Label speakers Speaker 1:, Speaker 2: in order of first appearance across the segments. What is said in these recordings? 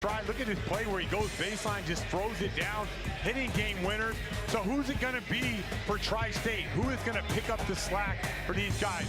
Speaker 1: Try, look at this play where he goes baseline, just throws it down, hitting game winners. So who's it going to be for Tri-State? Who is going to pick up the slack for these guys?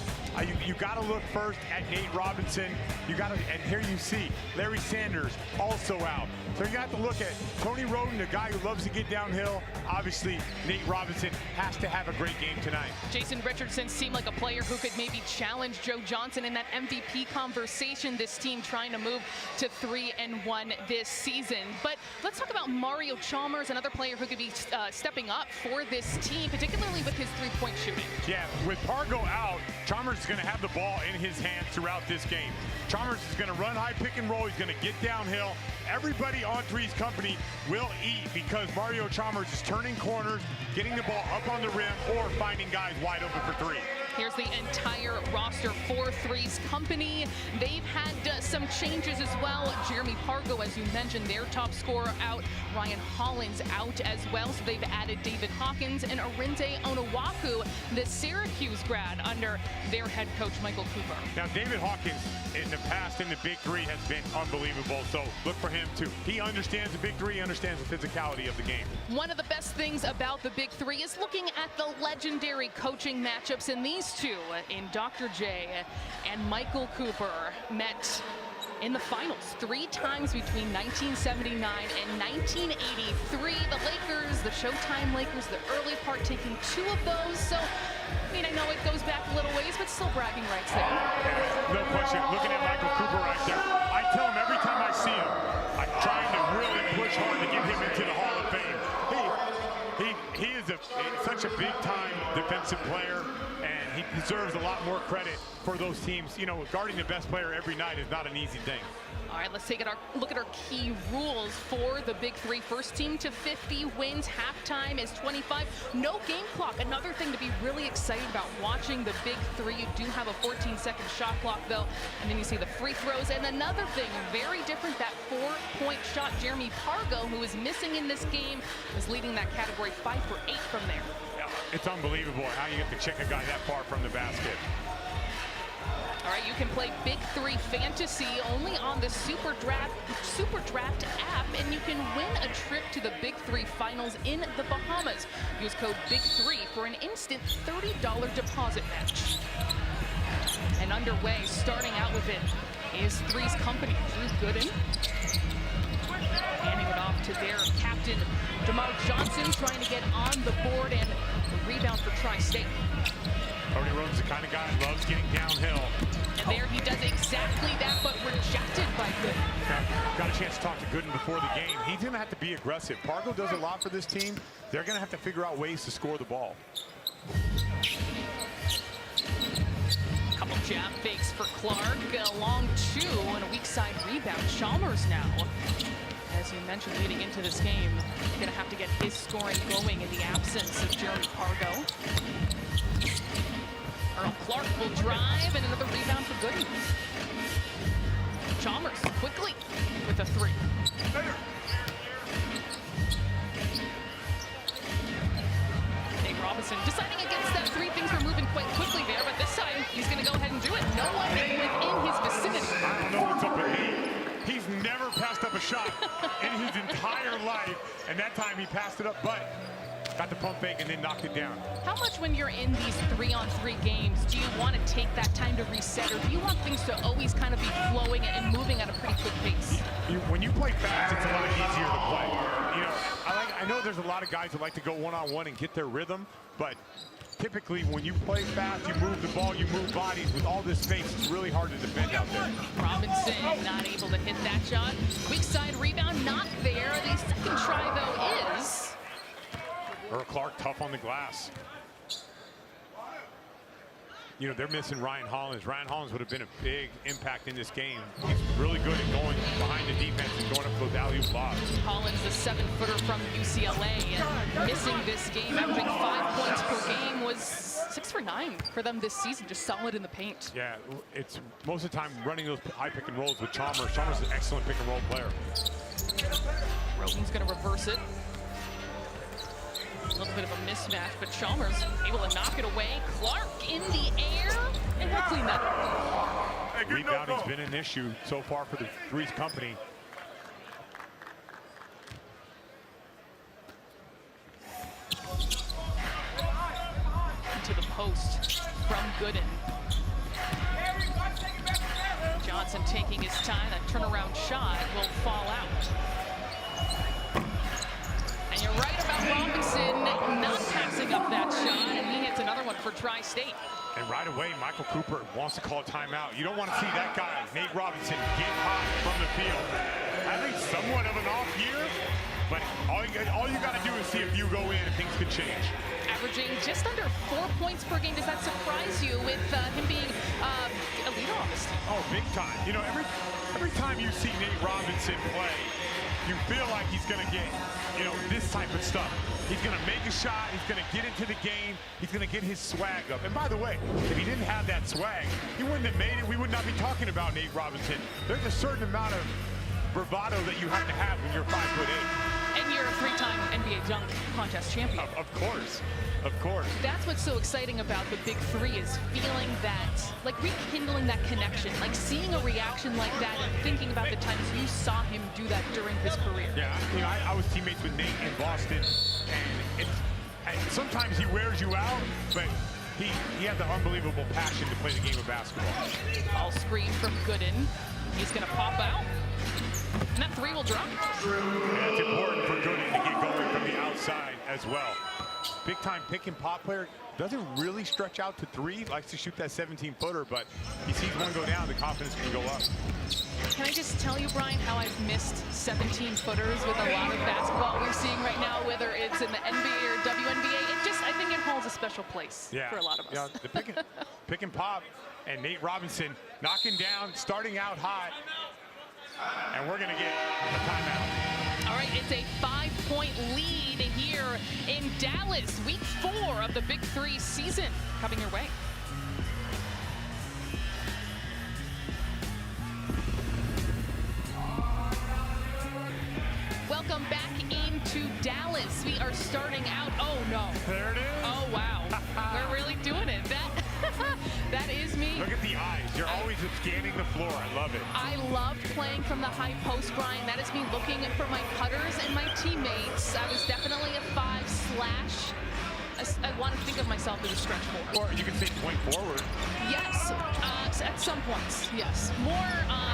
Speaker 1: You got to look first at Nate Robinson. You got to, and here you see Larry Sanders also out. So you got to look at Tony Roden, the guy who loves to get downhill. Obviously, Nate Robinson has to have a great game tonight.
Speaker 2: Jason Richardson seemed like a player who could maybe challenge Joe Johnson in that MVP conversation. This team trying to move to 3-1 this season. But let's talk about Mario Chalmers, another player who could be stepping up for this team, particularly with his three-point shooting.
Speaker 1: Yeah, with Pargo out, Chalmers is going to have the ball in his hands throughout this game. Chalmers is going to run high pick and roll. He's going to get downhill. Everybody on 3sCompany will eat because Mario Chalmers is turning corners, getting the ball up on the rim, or finding guys wide open for three.
Speaker 2: Here's the entire roster for 3sCompany. They've had some changes as well. Jeremy Pargo, as you mentioned, their top scorer out. Ryan Hollins out as well. So they've added David Hawkins and Arinde Onuwaku, the Syracuse grad, under their head coach, Michael Cooper.
Speaker 1: Now, David Hawkins in the past in the Big Three has been unbelievable. So look for him too. He understands the Big Three, he understands the physicality of the game.
Speaker 2: One of the best things about the Big Three is looking at the legendary coaching matchups, and these two in Dr. J and Michael Cooper met in the finals 3 times between 1979 and 1983. The Lakers, the Showtime Lakers, the early part taking 2 of those. So, I mean, I know it goes back a little ways, but still bragging rights there.
Speaker 1: No question. Looking at Michael Cooper right there, I tell him every time I see him, I'm trying to really push hard to get him into the Hall of Fame. He is such a big-time defensive player, and he deserves a lot more credit for those teams. You know, guarding the best player every night is not an easy thing.
Speaker 2: All right, let's take a look at our key rules for the Big Three. First team to 50 wins. Halftime is 25. No game clock. Another thing to be really excited about watching the Big Three. You do have a 14-second shot clock, though, and then you see the free throws. And another thing, very different, that 4-point shot. Jeremy Pargo, who is missing in this game, is leading that category 5 for 8 from there.
Speaker 1: Yeah, it's unbelievable how you get to check a guy that far from the basket.
Speaker 2: All right, you can play Big Three Fantasy only on the Super Draft app, and you can win a trip to the Big Three Finals in the Bahamas. Use code BIG3 for an instant $30 deposit match. And underway, starting out with it, is 3sCompany. Drew Gooden handing it off to their captain, DeMar Johnson, trying to get on the board, and a rebound for Tri-State.
Speaker 1: Tony Roden's the kind of guy who loves getting downhill.
Speaker 2: And there he does exactly that, but rejected by Gooden.
Speaker 1: Got a chance to talk to Gooden before the game. He's going to have to be aggressive. Pargo does a lot for this team. They're going to have to figure out ways to score the ball.
Speaker 2: Couple jab fakes for Clark. A long 2 and a weak side rebound. Chalmers now, as you mentioned, leading into this game, going to have to get his scoring going in the absence of Jeremy Pargo. Earl Clark will drive, and another rebound for Gooden. Chalmers quickly with a 3. Nate Robinson deciding against that 3. Things were moving quite quickly there, but this time he's going to go ahead and do it. No one within his vicinity.
Speaker 1: I don't know what's up with Nate. He's never passed up a shot in his entire life, and that time he passed it up, but got the pump fake and then knocked it down.
Speaker 2: How much, when you're in these 3-on-3 games, do you want to take that time to reset, or do you want things to always kind of be flowing and moving at a pretty quick pace?
Speaker 1: When you play fast, it's a lot easier to play. You know, I know there's a lot of guys that like to go one-on-one and get their rhythm, but typically when you play fast, you move the ball, you move bodies. With all this space, it's really hard to defend out there.
Speaker 2: Robinson not able to hit that shot. Weak side rebound not there. The second try, though, is...
Speaker 1: Earl Clark tough on the glass. You know, they're missing Ryan Hollins. Ryan Hollins would have been a big impact in this game. He's really good at going behind the defense and going up those alley-oop lobs.
Speaker 2: Hollins, the 7-footer from UCLA, and missing this game, averaging 5 points per game, was 6 for 9 for them this season, just solid in the paint.
Speaker 1: Yeah, it's most of the time running those high pick and rolls with Chalmers. Chalmers is an excellent pick and roll player.
Speaker 2: Roden's going to reverse it. A little bit of a mismatch, but Chalmers able to knock it away. Clark in the air, and he'll clean that up.
Speaker 1: Rebounding's been an issue so far for the 3sCompany.
Speaker 2: post from Gooden. Johnson taking his time. That turnaround shot will fall out. And you're right about Robinson not passing up that shot, and he hits another one for Tri-State.
Speaker 1: And right away, Michael Cooper wants to call a timeout. You don't want to see that guy, Nate Robinson, get hot from the field. Having somewhat of an off year, but all you got to do is see if you go in and things could change.
Speaker 2: Averaging just under 4 points per game. Does that surprise you with him being a leadoff?
Speaker 1: Oh, big time. You know, every time you see Nate Robinson play, you feel like he's going to get, you know, this type of stuff. He's going to make a shot. He's going to get into the game. He's going to get his swag up. And by the way, if he didn't have that swag, he wouldn't have made it. We would not be talking about Nate Robinson. There's a certain amount of bravado that you have to have when you're 5'8".
Speaker 2: And you're a 3-time NBA dunk contest champion.
Speaker 1: Of course. Of course.
Speaker 2: That's what's so exciting about the Big Three, is feeling that, like rekindling that connection, like seeing a reaction like that and thinking about the times you saw him do that during his career.
Speaker 1: Yeah, you know, I was teammates with Nate in Boston, and sometimes he wears you out, but he has the unbelievable passion to play the game of basketball.
Speaker 2: Ball screen from Gooden. He's going to pop out. And that three will drop.
Speaker 1: And it's important for Gooden to get going from the outside as well. Big time pick and pop player, doesn't really stretch out to three, likes to shoot that 17-footer, but he sees one go down, the confidence can go up.
Speaker 2: Can I just tell you, Brian, how I've missed 17-footers with a lot of basketball we're seeing right now, whether it's in the NBA or WNBA. I think it holds a special place for a lot of us.
Speaker 1: Yeah, the pick and pop, and Nate Robinson knocking down, starting out hot, and we're going to get a timeout.
Speaker 2: All right, it's a 5-point lead here in Dallas. Week 4 of the Big Three season coming your way. Welcome back into Dallas. We are starting out. Oh, no.
Speaker 1: There it is.
Speaker 2: Oh, wow. We're really doing it. That is me.
Speaker 1: Look at the eyes. You're always scanning the floor. I love it.
Speaker 2: I loved playing from the high post, Brian. That is me looking for my cutters and my teammates. I was definitely a 5/. I want to think of myself as a stretch forward.
Speaker 1: Or you can say point forward.
Speaker 2: Yes, at some points, yes. More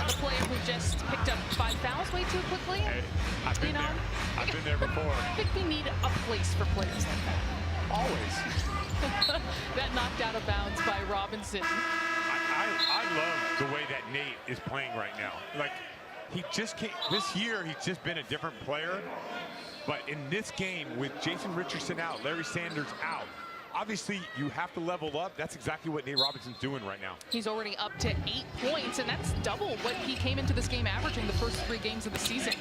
Speaker 2: the player who just picked up 5 fouls way too quickly.
Speaker 1: Hey, I've been there. I've been there before.
Speaker 2: I think we need a place for players like that.
Speaker 1: Always.
Speaker 2: That knocked out of bounds by Robinson.
Speaker 1: I love the way that Nate is playing right now. Like, he just can't, this year he's just been a different player. But in this game, with Jason Richardson out, Larry Sanders out, obviously you have to level up. That's exactly what Nate Robinson's doing right now.
Speaker 2: He's already up to 8 points, and that's double what he came into this game averaging the first 3 games of the season.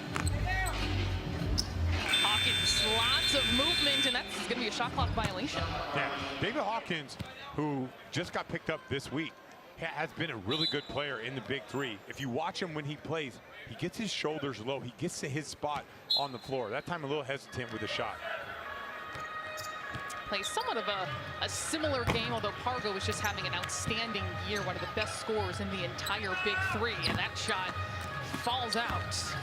Speaker 2: Hawkins, lots of movement, and that's going to be a shot clock violation.
Speaker 1: Yeah, David Hawkins, who just got picked up this week, has been a really good player in the Big Three. If you watch him when he plays, he gets his shoulders low. He gets to his spot on the floor. That time a little hesitant with the shot.
Speaker 2: Plays somewhat of a similar game, although Pargo was just having an outstanding year, one of the best scorers in the entire Big Three, and that shot falls out.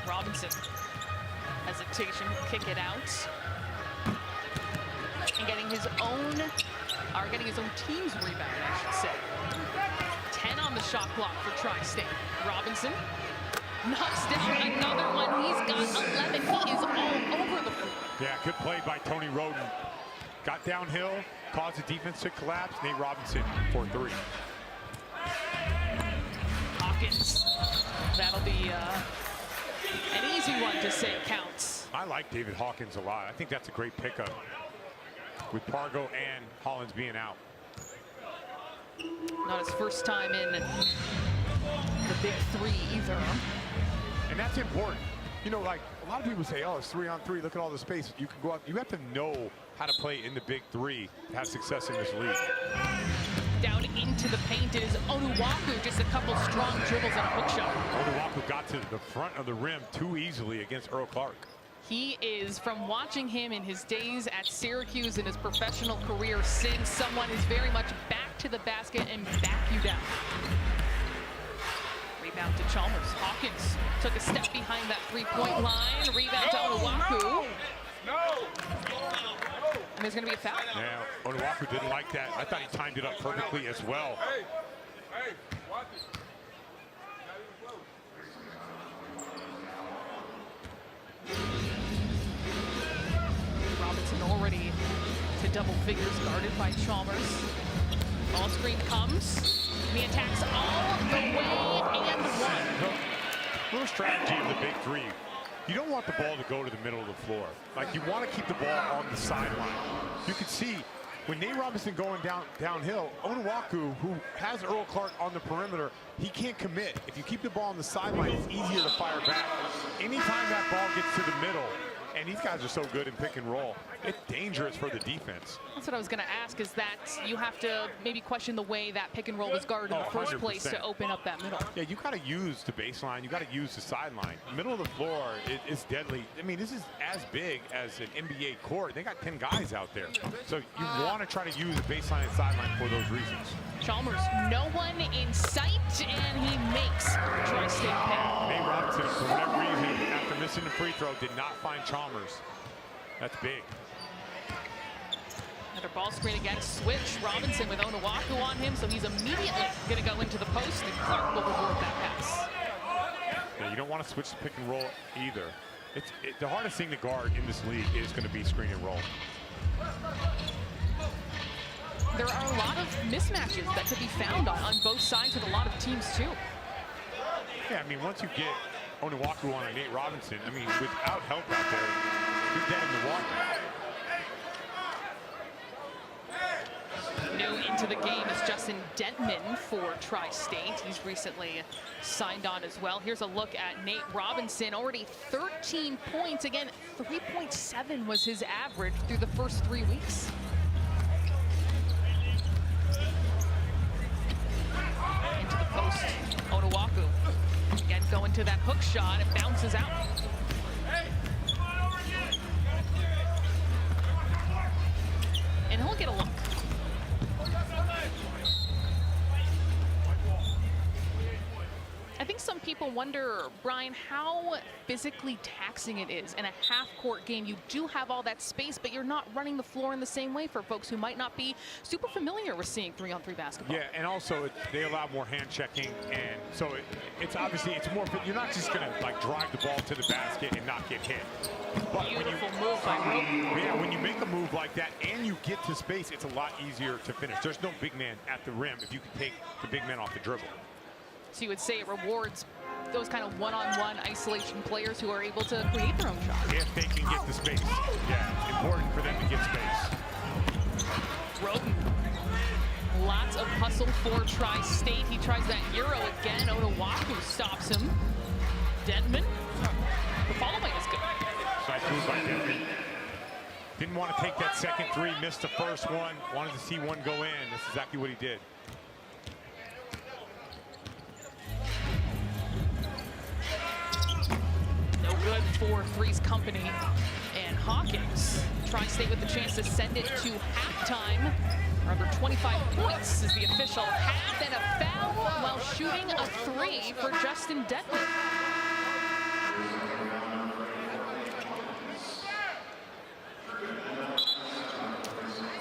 Speaker 2: Robinson, hesitation, kick it out. And getting his own team's rebound, I should say. 10 on the shot clock for Tri-State. Robinson knocks down another one. He's got 11. He is all over the floor.
Speaker 1: Yeah, good play by Tony Roden. Got downhill, caused the defense to collapse. Nate Robinson for 3.
Speaker 2: Hawkins. That'll be an easy one to say counts.
Speaker 1: I like David Hawkins a lot. I think that's a great pickup with Pargo and Hollins being out.
Speaker 2: Not his first time in the Big Three either.
Speaker 1: And that's important. You know, like a lot of people say, oh, it's 3-on-3. Look at all the space. You can go out. You have to know how to play in the Big Three to have success in this league.
Speaker 2: Down into the paint is Onuaku. Just a couple strong dribbles and a hook shot.
Speaker 1: Onuaku got to the front of the rim too easily against Earl Clark.
Speaker 2: He is, from watching him in his days at Syracuse in his professional career, since someone is very much back to the basket and back you down. Rebound to Chalmers. Hawkins took a step behind that 3-point line. Rebound to Onuaku. And there's going to be a foul.
Speaker 1: Yeah, Onuaku didn't like that. I thought he timed it up perfectly as well.
Speaker 3: Hey, watch it.
Speaker 2: Robinson already to double figures, guarded by Chalmers. Ball screen comes. And he attacks all the way and one.
Speaker 1: Little strategy of the big three. You don't want the ball to go to the middle of the floor. Like, you want to keep the ball on the sideline. You can see when Nate Robinson going downhill, Onuaku, who has Earl Clark on the perimeter, he can't commit. If you keep the ball on the sideline, it's easier to fire back. Anytime that ball gets to the middle, and these guys are so good in pick and roll, it's dangerous for the defense.
Speaker 2: That's what I was going to ask, is that you have to maybe question the way that pick and roll was guarded in the first
Speaker 1: 100%.
Speaker 2: place to open up that middle.
Speaker 1: Yeah, you got to use the baseline. You got to use the sideline. Middle of the floor is deadly. I mean, this is as big as an NBA court. They got 10 guys out there. So you want to try to use the baseline and sideline for those reasons.
Speaker 2: Chalmers, no one in sight, and he makes Tri-State pay.
Speaker 1: Nate Robinson, for whatever reason, after missing the free throw, did not find Chalmers. That's big.
Speaker 2: Another ball screen again, switch. Robinson with Onuaku on him, so he's immediately going to go into the post, and Clark will reward that pass.
Speaker 1: Yeah, you don't want to switch the pick and roll either. The hardest thing to guard in this league is going to be screen and roll.
Speaker 2: There are a lot of mismatches that could be found on both sides with a lot of teams too.
Speaker 1: Yeah, I mean, once you get Onuaku on a Nate Robinson, I mean, without help out there, you're dead in the water.
Speaker 2: New into the game is Justin Dentman for Tri-State. He's recently signed on as well. Here's a look at Nate Robinson, already 13 points. Again, 3.7 was his average through the first 3 weeks. Into the post, Onuaku. Again, going to that hook shot, it bounces out. And he'll get a look. I think some people wonder, Brian, how physically taxing it is in a half-court game. You do have all that space, but you're not running the floor in the same way for folks who might not be super familiar with seeing 3-on-3 basketball.
Speaker 1: Yeah, and also they allow more hand checking, and so it's obviously it's more. You're not just gonna like drive the ball to the basket and not get hit. But
Speaker 2: Beautiful move by Roden.
Speaker 1: Yeah, when you make a move like that and you get to space, it's a lot easier to finish. There's no big man at the rim if you can take the big man off the dribble.
Speaker 2: So you would say it rewards those kind of one-on-one isolation players who are able to create their own shot.
Speaker 1: If they can get the space. Yeah, it's important for them to get space.
Speaker 2: Roden. Lots of hustle for Tri-State. He tries that Euro again. Onuaku stops him. Dentman. The follow-away is good.
Speaker 1: Nice move by Dentman. Didn't want to take that second three, missed the first one. Wanted to see one go in. That's exactly what he did.
Speaker 2: No good for 3sCompany and Hawkins. Tri-State with the chance to send it to halftime. Under 25 points is the official half, and a foul while shooting a three for Justin Dentman.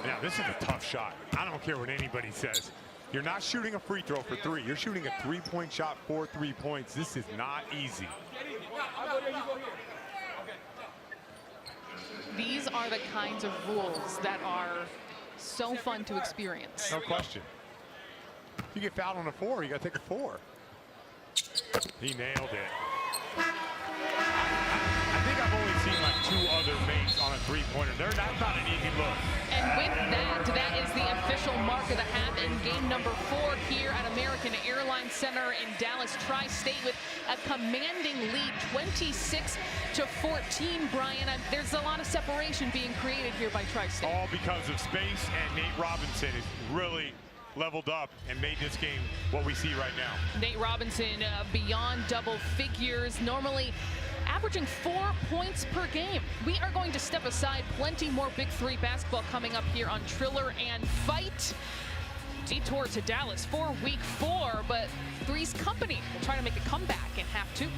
Speaker 1: Now, this is a tough shot. I don't care what anybody says. You're not shooting a free throw for three. You're shooting a three-point shot for 3 points. This is not easy.
Speaker 2: These are the kinds of rules that are so fun to experience.
Speaker 1: No question. If you get fouled on a 4, you got to take a 4. He nailed it. I think I've only seen like 2 other makes on a three-pointer. That's not an easy look.
Speaker 2: And with that is the official mark of the half in game number 4 here at American Airlines Center in Dallas. Tri-State with a commanding lead, 26-14, Brian. There's a lot of separation being created here by Tri-State.
Speaker 1: All because of space, and Nate Robinson is really leveled up and made this game what we see right now.
Speaker 2: Nate Robinson beyond double figures, normally averaging 4 points per game. We are going to step aside. Plenty more Big 3 basketball coming up here on Triller and Fight. Detour to Dallas for week 4, but 3sCompany will try to make a comeback in half 2.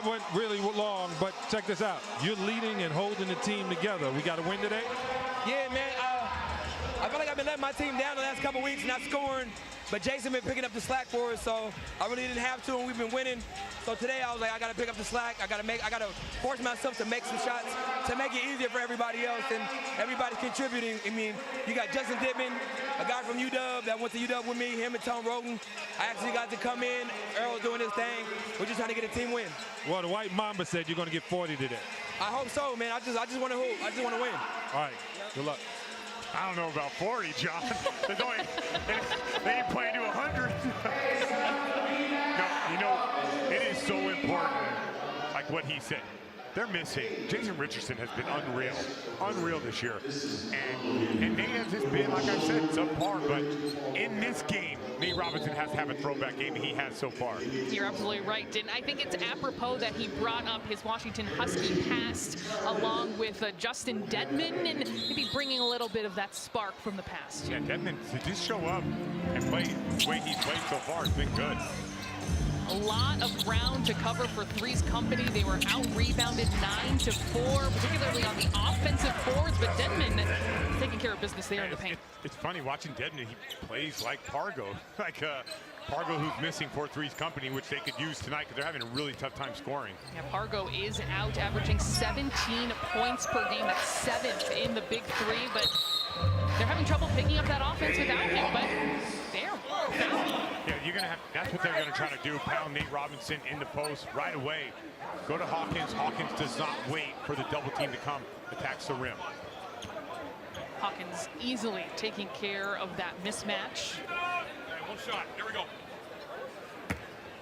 Speaker 4: went really long, but check this out. You're leading and holding the team together. We got to win today?
Speaker 5: Yeah, man. I feel like I've been letting my team down the last couple weeks, not scoring. But Jason been picking up the slack for us, so I really didn't have to, and we've been winning. So today I was like, I got to pick up the slack. I got to force myself to make some shots to make it easier for everybody else, and everybody's contributing. I mean, you got Justin Dittman, a guy from UW that went to UW with me, him and Tom Roden. I actually got to come in. Earl's doing his thing. We're just trying to get a team win.
Speaker 4: Well, the White Mamba said you're going to get 40 today.
Speaker 5: I hope so, man. I just want to hoop. I just want to win.
Speaker 4: All right. Good luck.
Speaker 1: I don't know about 40, John. They ain't playing to 100. No, you know, it is so important, like what he said. They're missing. Jason Richardson has been unreal this year. And Nate has just been, like I said, subpar. But in this game, Nate Robinson has to have a throwback game, and he has so far.
Speaker 2: You're absolutely right, Denton. I think it's apropos that he brought up his Washington Husky past along with Justin Dedman, and maybe bringing a little bit of that spark from the past.
Speaker 1: Yeah, Dedman, to just show up and play the way he's played so far has been good.
Speaker 2: A lot of ground to cover for 3's Company. They were out-rebounded 9-4, particularly on the offensive boards, but Dedman taking care of business there in the paint.
Speaker 1: It's funny watching Dedman. He plays like Pargo, Pargo who's missing for 3's Company, which they could use tonight because they're having a really tough time scoring.
Speaker 2: Yeah, Pargo is out, averaging 17 points per game. That's 7th in the Big Three, but they're having trouble picking up that offense without him, but they're
Speaker 1: yeah, you're gonna have. That's what they're gonna try to do. Pound Nate Robinson in the post right away. Go to Hawkins. Hawkins does not wait for the double team to come. Attacks the rim.
Speaker 2: Hawkins easily taking care of that mismatch.
Speaker 3: Okay, one shot. There we go.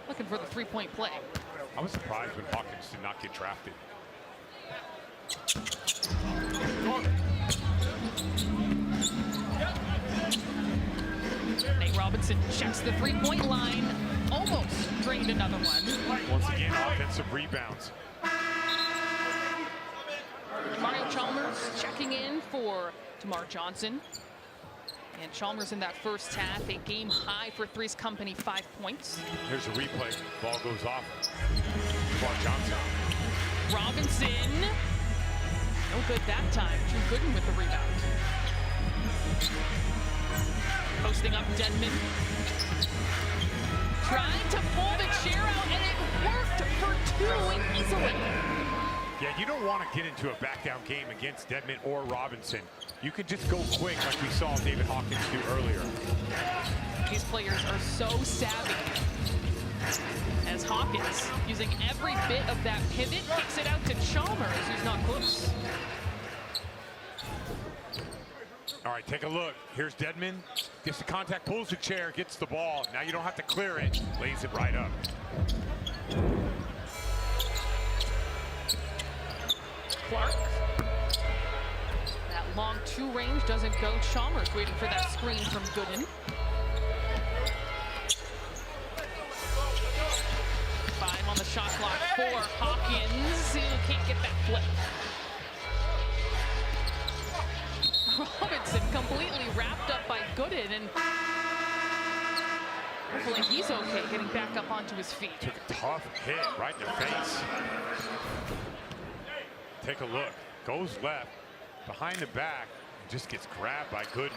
Speaker 2: Looking for the three-point play.
Speaker 1: I was surprised when Hawkins did not get drafted.
Speaker 2: Nate Robinson checks the three-point line, almost drained another one.
Speaker 1: Once again, offensive rebounds.
Speaker 2: Mario Chalmers checking in for Tamar Johnson. And Chalmers in that first half, a game high for 3's Company, 5 points.
Speaker 1: Here's a replay. Ball goes off. Tamar Johnson.
Speaker 2: Robinson, no good that time. Drew Gooden with the rebound. Posting up Dedman. Trying to pull the chair out, and it worked for two easily.
Speaker 1: Yeah, you don't want to get into a back-down game against Dedman or Robinson. You can just go quick like we saw David Hawkins do earlier.
Speaker 2: These players are so savvy. As Hawkins, using every bit of that pivot, kicks it out to Chalmers, who's not close.
Speaker 1: All right, take a look. Here's Dedman. Gets the contact, pulls the chair, gets the ball. Now you don't have to clear it. Lays it right up.
Speaker 2: Clark. That long two range doesn't go. Chalmers waiting for that screen from Gooden. 5 on the shot clock for Hawkins, who can't get that flip. Robinson completely wrapped up by Gooden, and hopefully he's okay getting back up onto his feet.
Speaker 1: Took a tough hit right in the face. Take a look. Goes left, behind the back, and just gets grabbed by Gooden.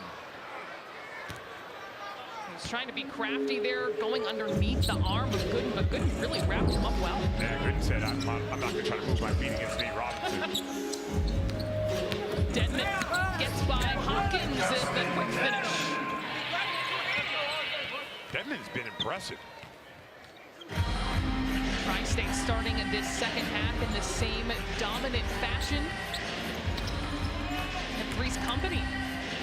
Speaker 2: He's trying to be crafty there, going underneath the arm of Gooden, but Gooden really wrapped him up well.
Speaker 1: Yeah, Gooden said, I'm not going to try to move my feet against Nate Robinson.
Speaker 2: Dedman gets by Hawkins and the quick finish.
Speaker 1: Dedman's been impressive.
Speaker 2: Tristate starting in this second half in the same dominant fashion. And 3's Company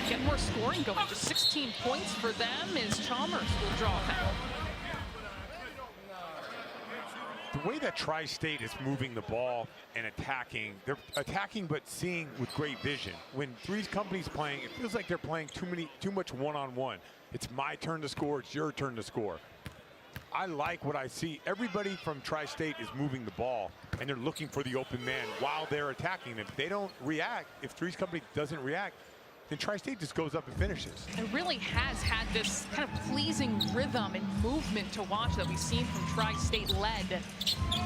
Speaker 2: get more scoring going. Just 16 points for them as Chalmers will draw a foul.
Speaker 1: The way that Tri-State is moving the ball and attacking, they're attacking but seeing with great vision. When 3's Company's playing, it feels like they're playing too much one-on-one. It's my turn to score, it's your turn to score. I like what I see. Everybody from Tri-State is moving the ball, and they're looking for the open man while they're attacking. If they don't react, if 3's Company doesn't react, then Tri-State just goes up and finishes.
Speaker 2: It really has had this kind of pleasing rhythm and movement to watch that we've seen from Tri-State, led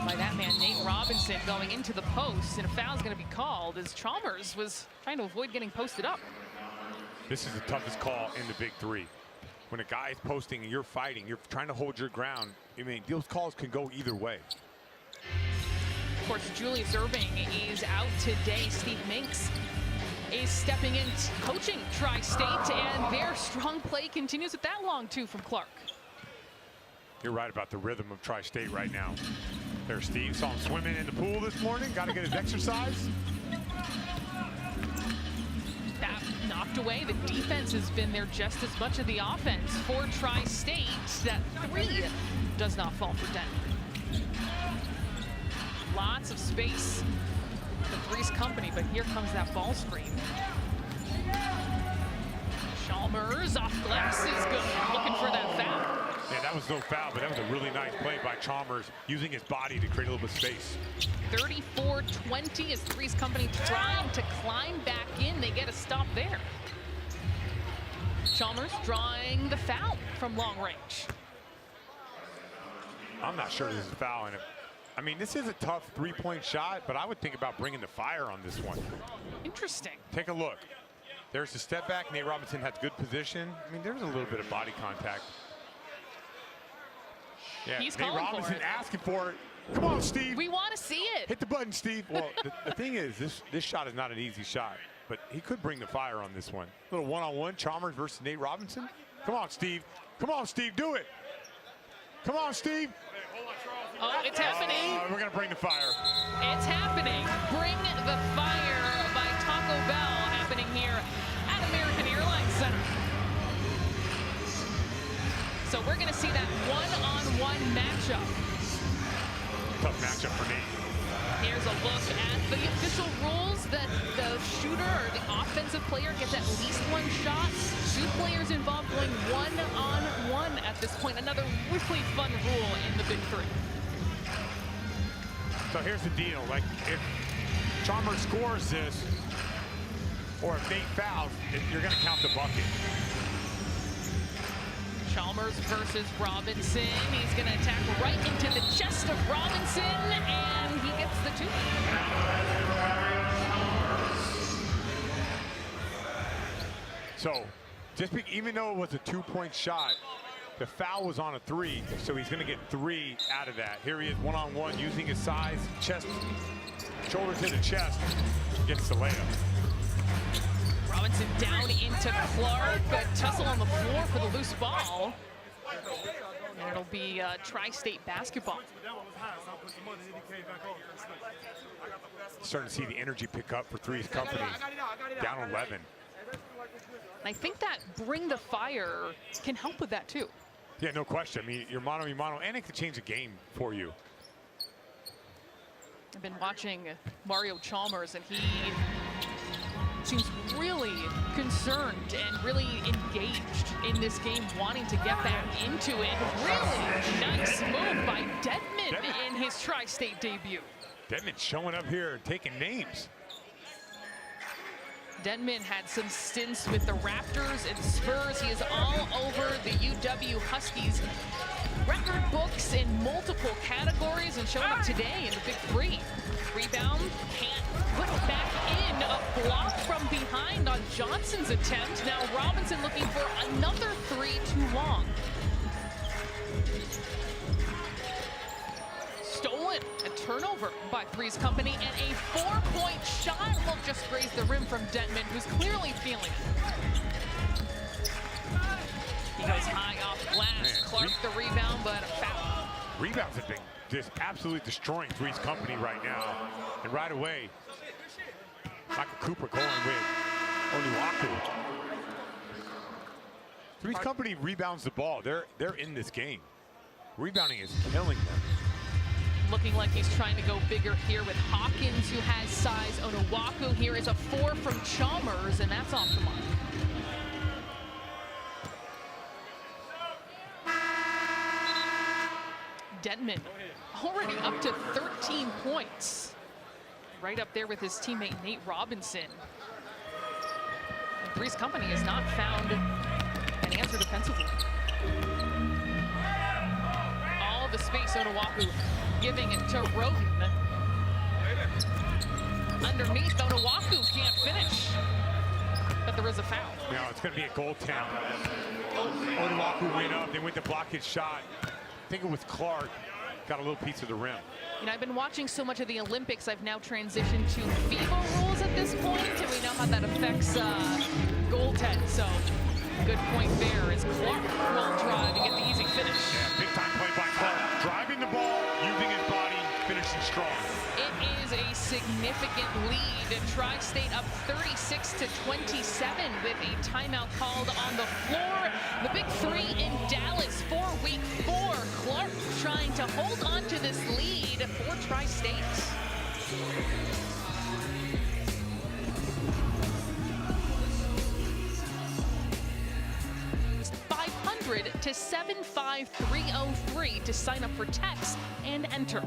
Speaker 2: by that man, Nate Robinson, going into the post. And a foul is going to be called as Chalmers was trying to avoid getting posted up.
Speaker 1: This is the toughest call in the Big Three. When a guy is posting and you're fighting, you're trying to hold your ground. I mean, those calls can go either way.
Speaker 2: Of course, Julius Irving is out today. Steve Minks is stepping in, coaching Tri-State, and their strong play continues with that long two from Clark.
Speaker 1: You're right about the rhythm of Tri-State right now. There's Steve, saw him swimming in the pool this morning, got to get his exercise.
Speaker 2: That knocked away. The defense has been there just as much of the offense for Tri-State. That three does not fall for Denton. Lots of space for 3sCompany, but here comes that ball screen. Chalmers off glass is good, looking for that foul.
Speaker 1: Yeah, that was no foul, but that was a really nice play by Chalmers, using his body to create a little bit of space.
Speaker 2: 34-20 as 3sCompany trying to climb back in. They get a stop there. Chalmers drawing the foul from long range.
Speaker 1: I'm not sure there's a foul in it. I mean, this is a tough three-point shot, but I would think about bringing the fire on this one.
Speaker 2: Interesting.
Speaker 1: Take a look. There's the step back. Nate Robinson has good position. I mean, there's a little bit of body contact. Yeah,
Speaker 2: He's
Speaker 1: Nate
Speaker 2: calling
Speaker 1: Robinson
Speaker 2: for it.
Speaker 1: asking for it. Come on, Steve.
Speaker 2: We want to see it.
Speaker 1: Hit the button, Steve. Well, the thing is, this shot is not an easy shot, but he could bring the fire on this one. A little one-on-one, Chalmers versus Nate Robinson. Come on, Steve. Come on, Steve, do it. Come on, Steve.
Speaker 2: Oh, it's happening.
Speaker 1: We're going to bring the fire.
Speaker 2: It's happening. Bring the fire by Taco Bell happening here at American Airlines Center. So we're going to see that one-on-one matchup.
Speaker 1: Tough matchup for Nate.
Speaker 2: Here's a look at the official rules that the shooter or the offensive player gets at least one shot. 2 players involved going one-on-one at this point. Another really fun rule in the Big Three.
Speaker 1: So here's the deal. Like, if Chalmers scores this, or if Nate fouls, you're going to count the bucket.
Speaker 2: Chalmers versus Robinson. He's going to attack right into the chest of Robinson, and he gets the 2.
Speaker 1: So, even though it was a 2-point shot, the foul was on a 3, so he's going to get 3 out of that. Here he is one-on-one, using his size, chest, shoulders to the chest, gets the layup.
Speaker 2: Robinson down into Clark, a tussle on the floor for the loose ball. And it'll be Tri-State basketball.
Speaker 1: Starting to see the energy pick up for 3sCompany, down 11.
Speaker 2: I think that bring the fire can help with that too.
Speaker 1: Yeah, no question. I mean, you're mano, and it could change the game for you.
Speaker 2: I've been watching Mario Chalmers, and he seems really concerned and really engaged in this game, wanting to get back into it. Really nice move by Dedmon in his Tri-State debut.
Speaker 1: Dedmon showing up here and taking names.
Speaker 2: Dedmon had some stints with the Raptors and Spurs. He is all over the UW Huskies record books in multiple categories, and showing up today in the Big Three. Rebound, can't put it back in. A block from behind on Johnson's attempt. Now Robinson looking for another 3 too long. Stolen, a turnover by 3sCompany, and a 4-point shot will just graze the rim from Dedmon, who's clearly feeling it. He goes high off glass. Clark the rebound, but a foul.
Speaker 1: Rebounds have been just absolutely destroying 3sCompany right now. And right away, Michael Cooper going with Onuaku. 3sCompany rebounds the ball. They're in this game. Rebounding is killing them.
Speaker 2: Looking like he's trying to go bigger here with Hawkins, who has size. Onuaku here is a 4 from Chalmers, and that's off the mark. Dedmon already up to 13 points. Right up there with his teammate Nate Robinson. Three's Company has not found an answer defensively. All the space, Onuaku giving it to Roden. Underneath, Onuaku can't finish, but there is a foul.
Speaker 1: No, it's going to be a goaltend. Onuaku went up, they went to block his shot. I think it was Clark, got a little piece of the rim.
Speaker 2: You know, I've been watching so much of the Olympics, I've now transitioned to FIBA rules at this point, and we know how that affects goaltend. So, good point there as Clark will try to get the easy finish.
Speaker 1: Yeah, big time play by Clark. Driving the ball, using his body, finishing strong.
Speaker 2: It is a significant lead. Tri-State up 36-27 with a timeout called on the floor. The Big Three in Dallas for week 4. Clark trying to hold on to this lead for Tri-State. to 75303 to sign up for text and enter.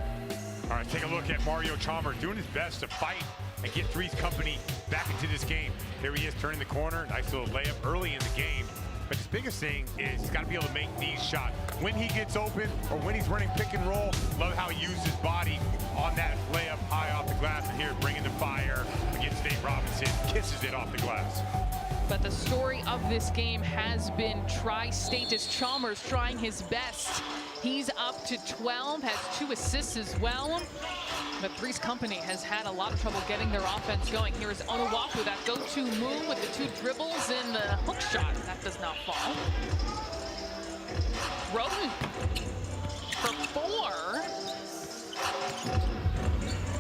Speaker 1: All right, take a look at Mario Chalmers doing his best to fight and get Three's Company back into this game. Here he is turning the corner, nice little layup early in the game. But his biggest thing is he's got to be able to make these shots. When he gets open or when he's running pick and roll, love how he used his body on that layup high off the glass. And here, bringing the fire against Nate Robinson, kisses it off the glass.
Speaker 2: But the story of this game has been Tri-State as Chalmers trying his best. He's up to 12, has 2 assists as well. But Three's Company has had a lot of trouble getting their offense going. Here is Onuaku, that go-to move with the 2 dribbles and the hook shot. That does not fall. Roden for 4.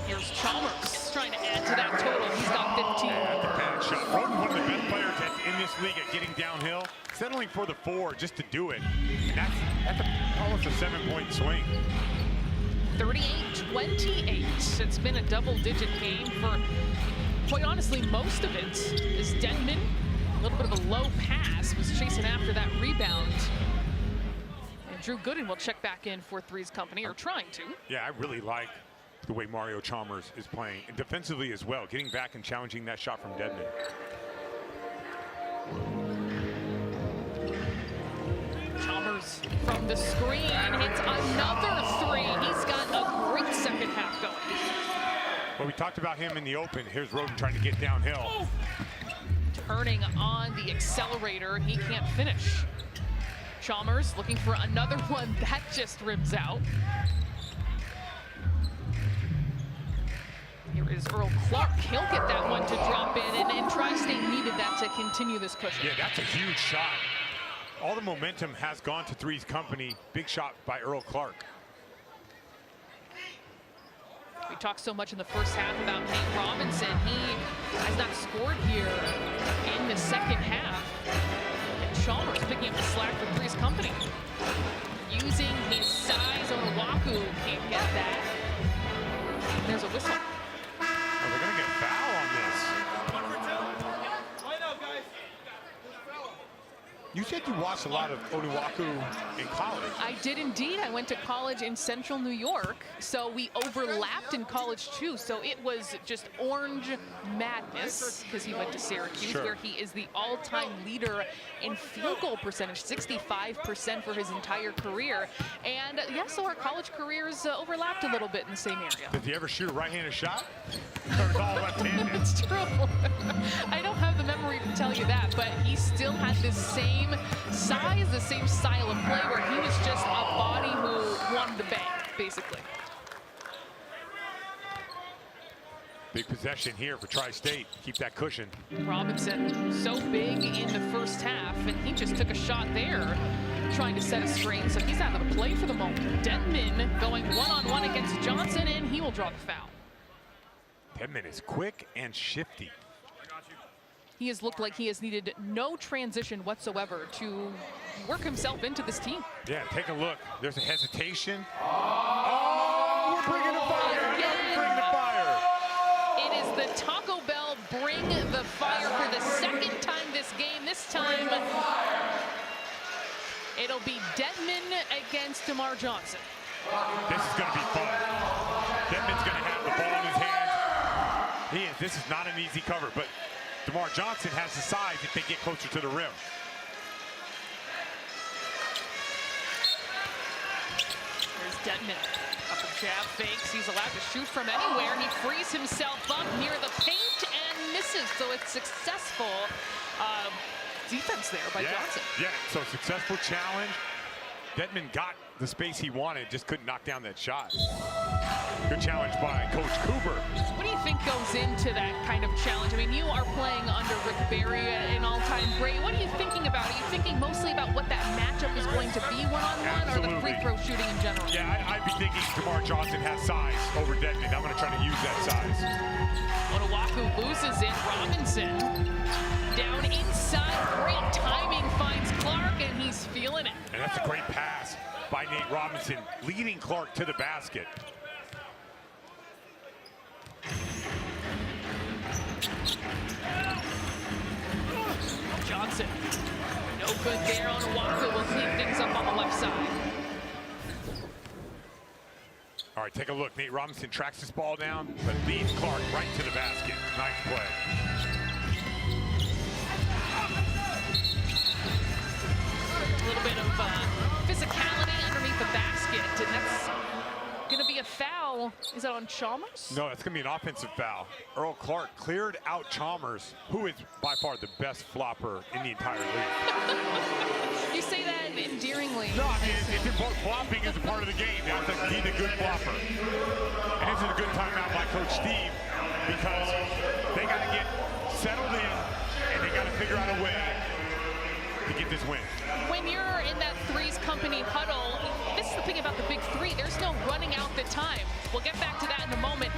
Speaker 2: Here's Chalmers trying to add to that total. He's got 15.
Speaker 1: That's a bad shot. Roden, one of the best players in this league at getting downhill, settling for the 4 just to do it. And that's almost a 7-point swing.
Speaker 2: 38-28. It's been a double-digit game for, quite honestly, most of it. Is Denman, a little bit of a low pass, was chasing after that rebound. And Drew Gooden will check back in for Three's Company, or trying to.
Speaker 1: Yeah, I really like the way Mario Chalmers is playing, and defensively as well, getting back and challenging that shot from Denman.
Speaker 2: Chalmers from the screen hits another 3. He's got a great second half going.
Speaker 1: Well, we talked about him in the open. Here's Roden trying to get downhill.
Speaker 2: Turning on the accelerator, he can't finish. Chalmers looking for another one that just rims out. Here is Earl Clark. He'll get that one to drop in, and Tri-State needed that to continue this cushion.
Speaker 1: Yeah, that's a huge shot. All the momentum has gone to Three's Company. Big shot by Earl Clark.
Speaker 2: We talked so much in the first half about Nate Robinson. He has not scored here in the second half. And Chalmers picking up the slack for Three's Company. Using his size, Onuaku can't get that. There's a whistle.
Speaker 1: Oh, they're going to get a foul on this. You said you watched a lot of Onuaku in college.
Speaker 2: I did indeed. I went to college in Central New York, so we overlapped in college too. So it was just orange madness because he went to Syracuse, where he is the all-time leader in field goal percentage, 65% for his entire career. And yeah, so our college careers overlapped a little bit in the same area.
Speaker 1: Did he ever shoot a right-handed shot? Or was all left-handed?
Speaker 2: It's true. I don't have the memory to tell you that, but he still had the same size, the same style of play, where he was just a body who won the bank, basically.
Speaker 1: Big possession here for Tri-State. Keep that cushion.
Speaker 2: Robinson so big in the first half, and he just took a shot there, trying to set a screen, so he's out of the play for the moment. Denman going one-on-one against Johnson, and he will draw the foul.
Speaker 1: Denman is quick and shifty.
Speaker 2: He has looked like he has needed no transition whatsoever to work himself into this team.
Speaker 1: Yeah, take a look. There's a hesitation. Oh, we're bringing the fire. Bring the fire.
Speaker 2: It is the Taco Bell bring the fire for the second time this game. This time, it'll be Denman against DeMar Johnson.
Speaker 1: This is going to be fun. Denman's going to have the ball in his hands. This is not an easy cover, but DeMar Johnson has the size if they get closer to the rim.
Speaker 2: There's Dedmon. Couple jab fakes. He's allowed to shoot from anywhere. He frees himself up near the paint and misses. So it's successful defense there by Johnson.
Speaker 1: Yeah, so successful challenge. Dedmon got the space he wanted, just couldn't knock down that shot. Good challenge by Coach Cooper.
Speaker 2: What do you think goes into that kind of challenge? I mean, you are playing under Rick Barry, an all-time great. What are you thinking about? Are you thinking mostly about what that matchup is going to be one-on-one, or the free throw shooting in general?
Speaker 1: Yeah, I'd be thinking DeMar Johnson has size over Dedmon. I'm going to try to use that size.
Speaker 2: Onuaku loses it. Robinson down inside. Great timing, finds Clark, and he's feeling it.
Speaker 1: And that's a great pass by Nate Robinson, leading Clark to the basket.
Speaker 2: Johnson, no good there. Onuaku will clean things up on the left side.
Speaker 1: All right, take a look. Nate Robinson tracks this ball down, but leads Clark right to the basket. Nice play.
Speaker 2: A little bit of physicality underneath the basket, and that's going to be a foul. Is that on Chalmers?
Speaker 1: No, it's going to be an offensive foul. Earl Clark cleared out Chalmers, who is by far the best flopper in the entire league.
Speaker 2: You say that endearingly.
Speaker 1: No, I mean, it's important. Flopping is a part of the game. That's the key to good flopper. And this is a good timeout by Coach Steve, because they got to get settled in, and they got to figure out a way to get this win.
Speaker 2: When you're in that Three's Company huddle, this is the thing about the Big Three. There's no running out the time. We'll get back to that in a moment.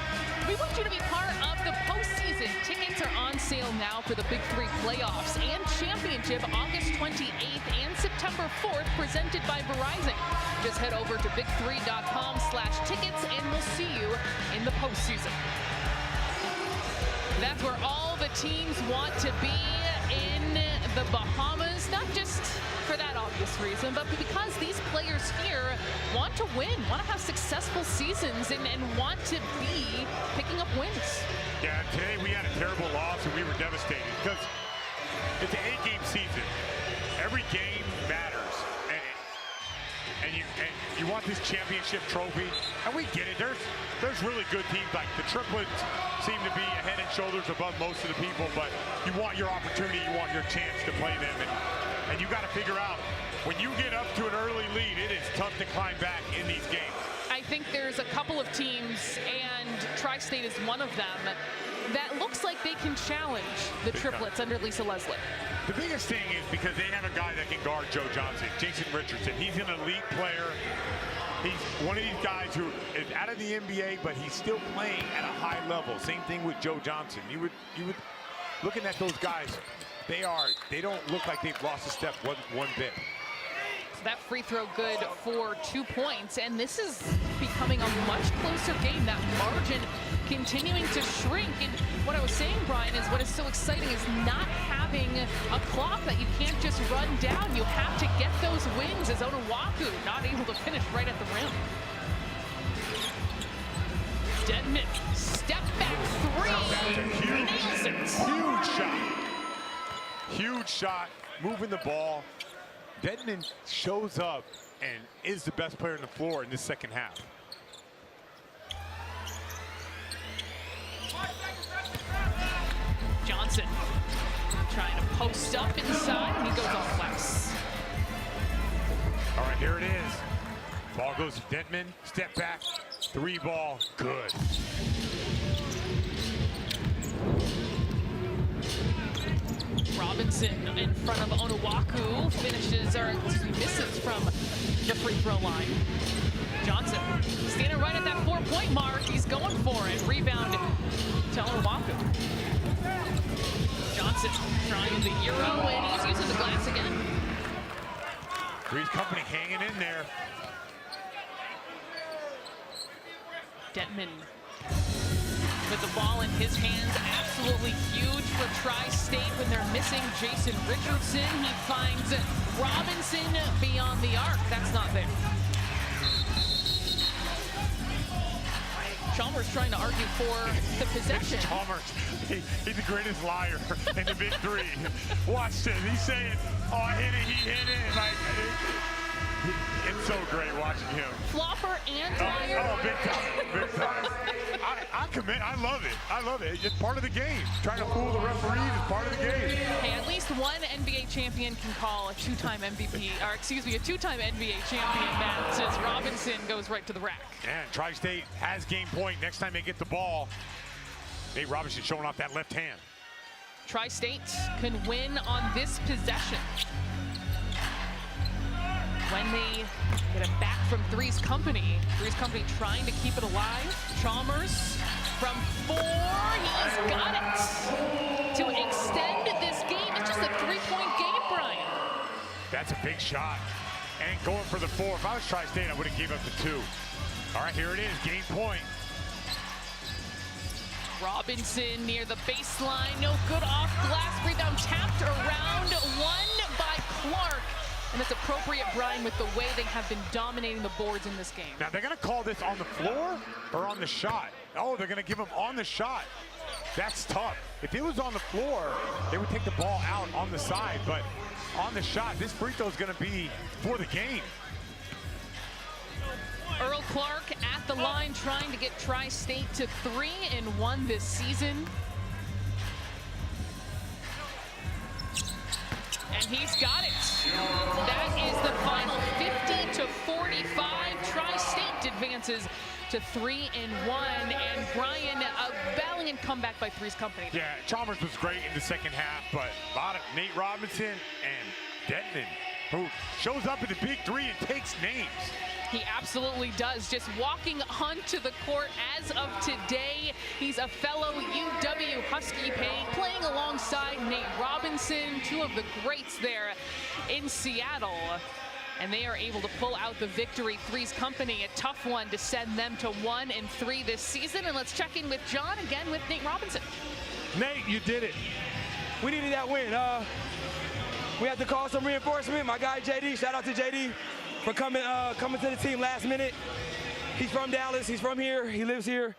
Speaker 2: We want you to be part of the postseason. Tickets are on sale now for the Big Three playoffs and championship August 28th and September 4th, presented by Verizon. Just head over to big3.com/tickets and we'll see you in the postseason. That's where all the teams want to be in the Bahamas, not just for that obvious reason, but because these players here want to win, want to have successful seasons, and want to be picking up wins.
Speaker 1: Yeah, today we had a terrible loss and we were devastated because it's an 8-game season. Every game matters. And you want this championship trophy, and we get it. There's really good teams, like the Triplets seem to be a head and shoulders above most of the people, but you want your opportunity, you want your chance to play them, and you got to figure out, when you get up to an early lead, it is tough to climb back in these games.
Speaker 2: I think there's a couple of teams, and Tri-State is one of them, that looks like they can challenge the Triplets under Lisa Leslie.
Speaker 1: The biggest thing is because they have a guy that can guard Joe Johnson, Jason Richardson. He's an elite player. He's one of these guys who is out of the NBA, but he's still playing at a high level. Same thing with Joe Johnson. You would looking at those guys, they don't look like they've lost a step one bit.
Speaker 2: That free throw good for 2 points, and this is becoming a much closer game. That margin continuing to shrink, and what I was saying, Brian, is what is so exciting is not having a clock that you can't just run down. You have to get those wins, as Onuaku not able to finish right at the rim. Dedmon, step back three, nails it.
Speaker 1: Huge shot. Huge shot, moving the ball. Dedmon shows up and is the best player on the floor in this second half.
Speaker 2: Johnson trying to post up inside, and he goes off glass.
Speaker 1: All right, here it is. Ball goes to Dedmon, step back, three ball, good.
Speaker 2: Robinson in front of Onuaku misses from the free throw line. Johnson standing right at that 4-point mark. He's going for it. Rebound to Onuaku. Johnson trying the Euro, and he's using the glass again.
Speaker 1: 3's Company hanging in there.
Speaker 2: Dedmon with the ball in his hands, absolutely huge for Tri-State when they're missing Jason Richardson. He finds Robinson beyond the arc. That's not there. Chalmers trying to argue for the possession.
Speaker 1: Chalmers, he's the greatest liar in the big three. Watch this. He's saying, oh, I hit it, he hit it. Like, it's so great watching him.
Speaker 2: Flopper and liar.
Speaker 1: Oh, big time, big time. I commit, I love it. I love it. It's part of the game. Trying to fool the referees is part of the game.
Speaker 2: Hey, at least one NBA champion can call a two-time MVP, or excuse me, a two-time NBA champion, Matt, since Robinson goes right to the rack.
Speaker 1: And Tri-State has game point next time they get the ball. Nate Robinson showing off that left hand.
Speaker 2: Tri-State can win on this possession. When they get it back from 3sCompany. 3sCompany trying to keep it alive. Chalmers from 4, he's got it to extend this game. It's just a 3-point game, Brian.
Speaker 1: That's a big shot. And going for the 4. If I was Tri-State, I would have gave up the 2. All right, here it is, game point.
Speaker 2: Robinson near the baseline, no good off glass, rebound tapped around, won by Clark. And it's appropriate, Brian, with the way they have been dominating the boards in this game.
Speaker 1: Now, they're going to call this on the floor or on the shot? Oh, they're going to give them on the shot. That's tough. If it was on the floor, they would take the ball out on the side. But on the shot, this free throw is going to be for the game.
Speaker 2: Earl Clark at the line trying to get Tri-State to 3-1 this season. And he's got it. That is the final 50-45. Tri-State advances to 3-1. And Brian, a valiant comeback by 3sCompany.
Speaker 1: Yeah, Chalmers was great in the second half, but a lot of Nate Robinson and Denton, who shows up in the big three and takes names.
Speaker 2: He absolutely does. Just walking onto the court as of today. He's a fellow UW Husky playing alongside Nate Robinson, two of the greats there in Seattle. And they are able to pull out the victory. 3sCompany, a tough one to send them to 1-3 this season. And let's check in with John again with Nate Robinson.
Speaker 4: Nate, you did it.
Speaker 5: We needed that win. We had to call some reinforcement. My guy JD, shout out to JD for coming to the team last minute. He's from Dallas, he's from here, he lives here.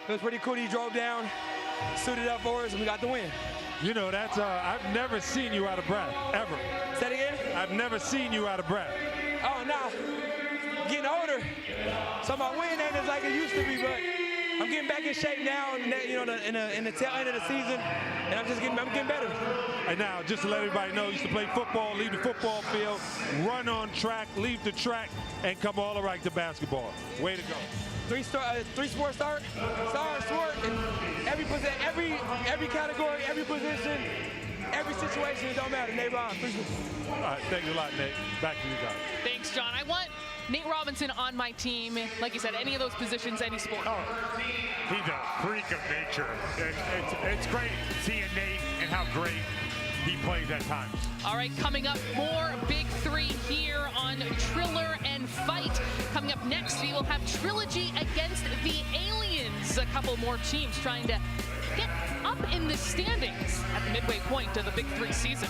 Speaker 5: It was pretty cool. He drove down, suited up for us, and we got the win.
Speaker 4: You know, that's I've never seen you out of breath, ever.
Speaker 5: Say it again?
Speaker 4: I've never seen you out of breath.
Speaker 5: Oh, no. Getting older. So my win ain't as like it used to be, but I'm getting back in shape now, you know, in the tail end of the season, and I'm getting better.
Speaker 4: And now, just to let everybody know, used to play football, leave the football field, run on track, leave the track, and come all the way to basketball. Way to go.
Speaker 5: Three-sport sport, and every category, every position, every situation, it don't matter. Nate Robinson.
Speaker 4: All right, thank you a lot, Nate. Back to you guys.
Speaker 2: Thanks, John. I want Nate Robinson on my team. Like you said, any of those positions, any sport.
Speaker 1: Oh, he's a freak of nature. It's great seeing Nate and how great he plays at times.
Speaker 2: All right, coming up, more Big Three here on Triller and Fight. Coming up next, we will have Trilogy against the Aliens. A couple more teams trying to get up in the standings at the midway point of the Big Three season.